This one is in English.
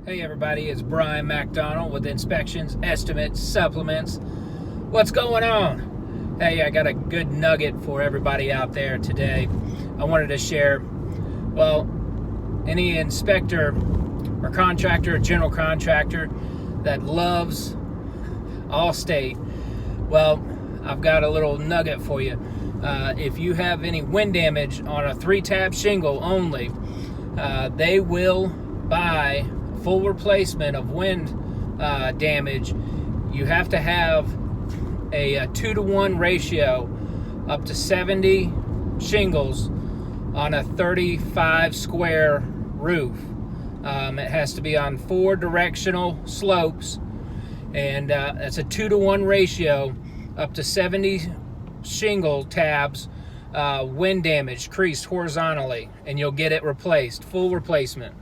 Hey everybody, it's Brian McDonald with Inspections, Estimates, Supplements. What's going on? Hey, I got a good nugget for everybody out there today. I wanted to share, well, any inspector or contractor or general contractor that loves Allstate, well, I've got a little nugget for you. If you have any wind damage on a 3-tab shingle only, they will buy full replacement of wind damage. You have to have a 2-to-1 ratio up to 70 shingles on a 35 square roof. It has to be on 4 directional slopes, and that's a 2-to-1 ratio up to 70 shingle tabs, wind damage creased horizontally, and you'll get it replaced, full replacement.